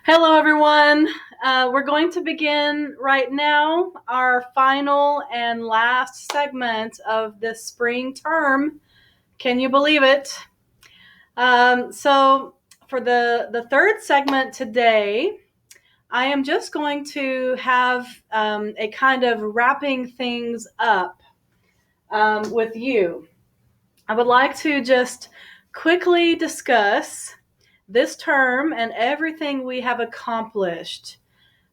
Hello, everyone. We're going to begin right now our final and last segment of this spring term. Can you believe it? So, for the third segment today, I am just going to have a kind of wrapping things up with you. I would like to just quickly discuss this term and everything we have accomplished.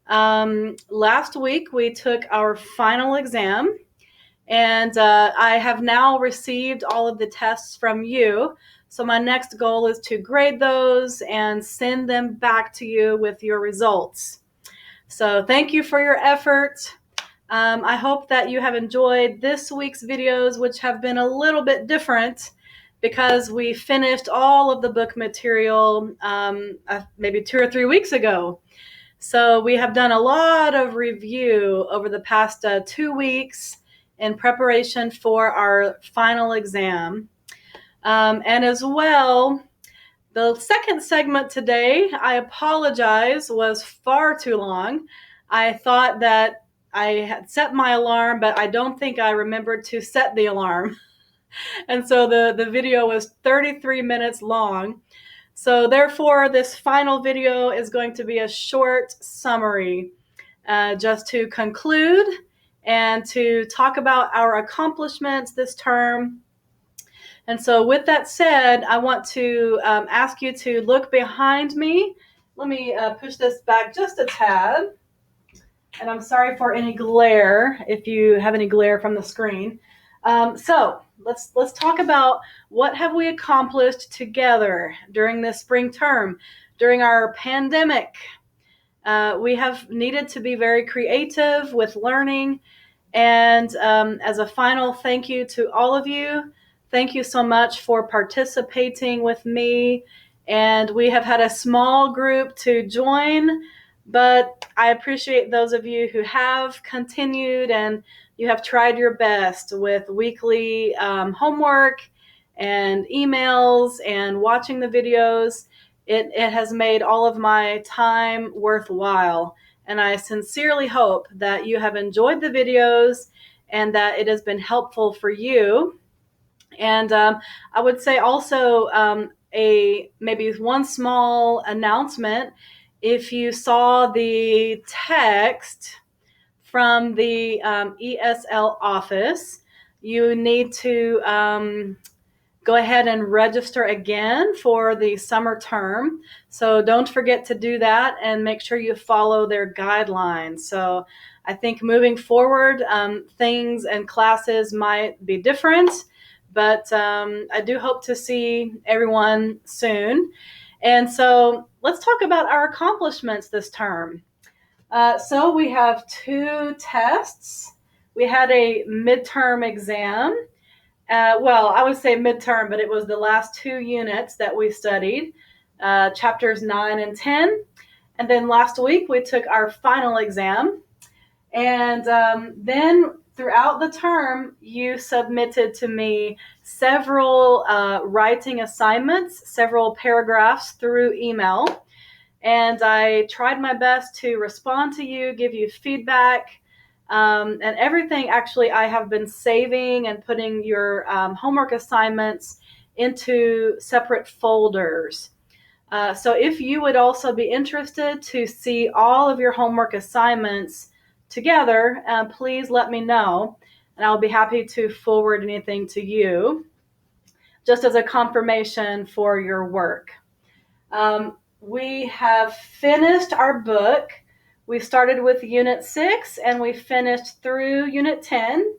Last week we took our final exam, and I have now received all of the tests from you. So my next goal is to grade those and send them back to you with your results. So thank you for your effort. I hope that you have enjoyed this week's videos, which have been a little bit different because we finished all of the book material maybe 2 or 3 weeks ago. So we have done a lot of review over the past 2 weeks in preparation for our final exam. And as well, the second segment today, I apologize, was far too long. I thought that I had set my alarm, but I don't think I remembered to set the alarm. And so the video was 33 minutes long. So therefore, this final video is going to be a short summary, just to conclude and to talk about our accomplishments this term. And so with that said, I want to ask you to look behind me. Let me push this back just a tad. And I'm sorry for any glare, if you have any glare from the screen. So let's talk about what have we accomplished together during this spring term, during our pandemic. We have needed to be very creative with learning. And as a final thank you to all of you, thank you so much for participating with me. And we have had a small group to join, but I appreciate those of you who have continued and you have tried your best with weekly homework and emails and watching the videos. It has made all of my time worthwhile. And I sincerely hope that you have enjoyed the videos and that it has been helpful for you. And I would say also maybe one small announcement. If you saw the text from the ESL office, you need to go ahead and register again for the summer term. So don't forget to do that and make sure you follow their guidelines. So I think moving forward, things and classes might be different, but I do hope to see everyone soon. And so let's talk about our accomplishments this term. So we have 2 tests. We had a midterm exam. Well, I would say midterm, but it was the last 2 units that we studied, chapters 9 and 10. And then last week we took our final exam. And then throughout the term, you submitted to me several writing assignments, several paragraphs through email. And I tried my best to respond to you, give you feedback. And everything, actually, I have been saving and putting your homework assignments into separate folders. So if you would also be interested to see all of your homework assignments together, please let me know, and I'll be happy to forward anything to you, just as a confirmation for your work. We have finished our book. We started with Unit 6 and we finished through Unit 10.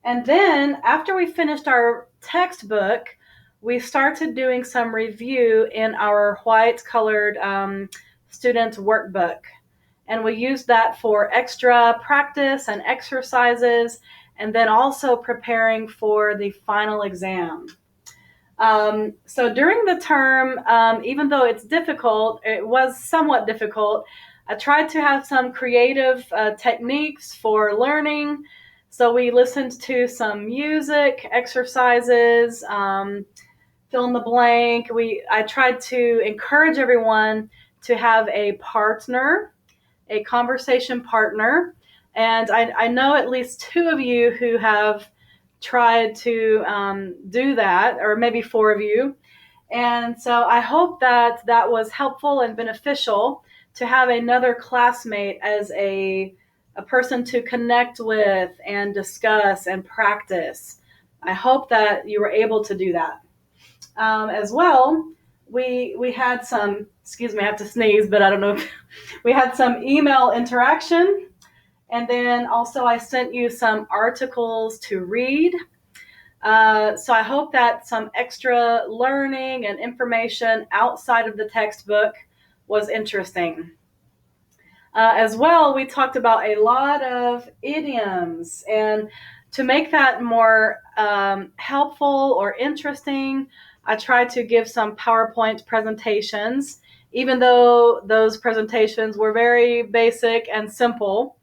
And then after we finished our textbook, we started doing some review in our white colored student workbook. And we used that for extra practice and exercises, and then also preparing for the final exam. So during the term, even though it's difficult, it was somewhat difficult, I tried to have some creative techniques for learning. So we listened to some music, exercises, fill in the blank. I tried to encourage everyone to have a partner, a conversation partner. And I know at least 2 of you who have tried to do that, or maybe 4 of you. And so I hope that that was helpful and beneficial to have another classmate as a person to connect with and discuss and practice. I hope that you were able to do that. As well, we had some, excuse me, I have to sneeze, but I don't know if we had some email interaction. And then also I sent you some articles to read. So I hope that some extra learning and information outside of the textbook was interesting. As well, we talked about a lot of idioms, and to make that more helpful or interesting, I tried to give some PowerPoint presentations, even though those presentations were very basic and simple.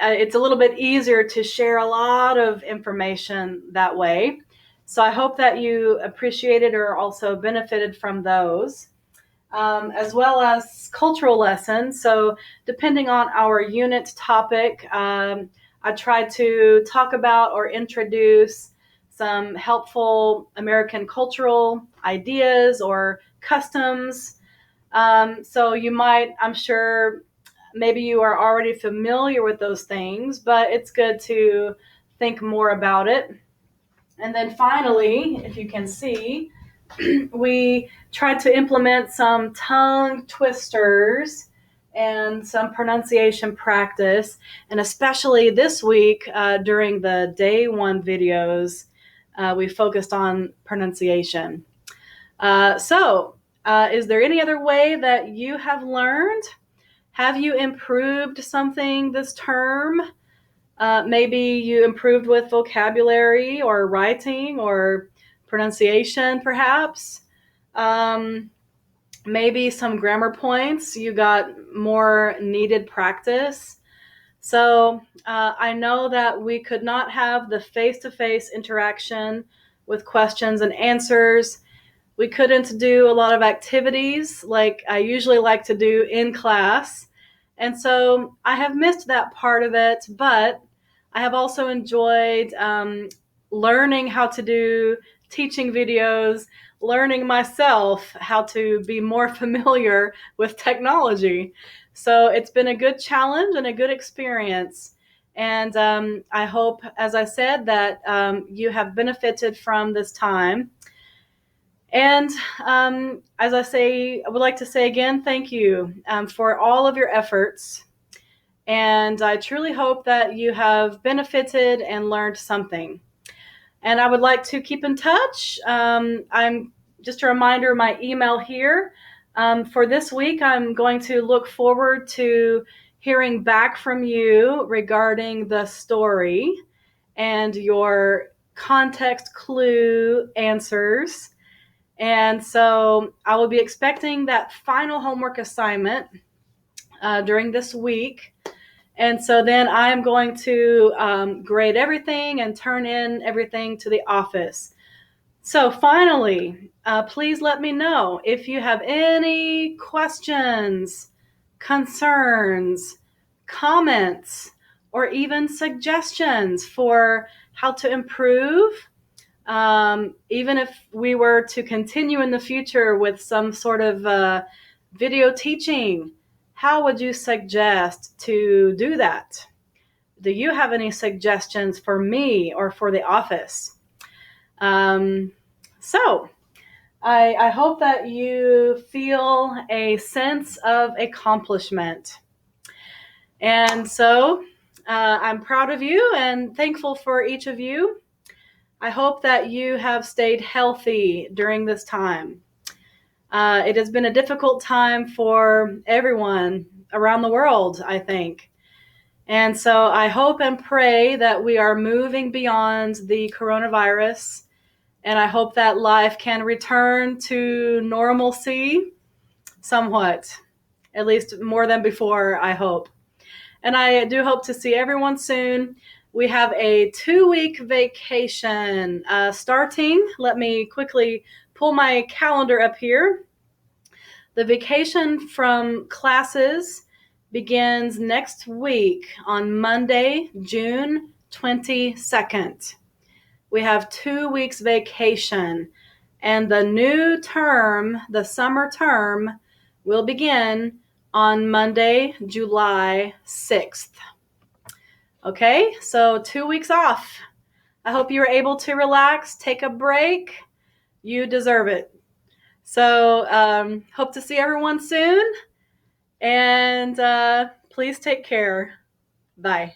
It's a little bit easier to share a lot of information that way. So I hope that you appreciated or also benefited from those, as well as cultural lessons. So depending on our unit topic, I tried to talk about or introduce some helpful American cultural ideas or customs. So you might, I'm sure, maybe you are already familiar with those things, but it's good to think more about it. And then finally, if you can see, we tried to implement some tongue twisters and some pronunciation practice. And especially this week during the day 1 videos, we focused on pronunciation. Is there any other way that you have learned? Have you improved something this term? Maybe you improved with vocabulary or writing or pronunciation, perhaps. Maybe some grammar points. You got more needed practice. So I know that we could not have the face-to-face interaction with questions and answers. We couldn't do a lot of activities like I usually like to do in class. And so I have missed that part of it, but I have also enjoyed learning how to do teaching videos, learning myself how to be more familiar with technology. So it's been a good challenge and a good experience. And I hope, as I said, that you have benefited from this time. And as I would like to say again, thank you for all of your efforts. And I truly hope that you have benefited and learned something. And I would like to keep in touch. I'm just a reminder, my email here. For this week, I'm going to look forward to hearing back from you regarding the story and your context clue answers. And so I will be expecting that final homework assignment during this week. And so then I'm going to grade everything and turn in everything to the office. So finally, please let me know if you have any questions, concerns, comments, or even suggestions for how to improve. Even if we were to continue in the future with some sort of video teaching, how would you suggest to do that? Do you have any suggestions for me or for the office? So I hope that you feel a sense of accomplishment. And so I'm proud of you and thankful for each of you. I hope that you have stayed healthy during this time. It has been a difficult time for everyone around the world, I think. And so I hope and pray that we are moving beyond the coronavirus, and I hope that life can return to normalcy somewhat, at least more than before, I hope. And I do hope to see everyone soon. We have a 2-week vacation starting. Let me quickly pull my calendar up here. The vacation from classes begins next week on Monday, June 22nd. We have 2 weeks vacation, and the new term, the summer term, will begin on Monday, July 6th. Okay, so 2 weeks off. I hope you were able to relax, take a break. You deserve it. So hope to see everyone soon, and please take care. Bye.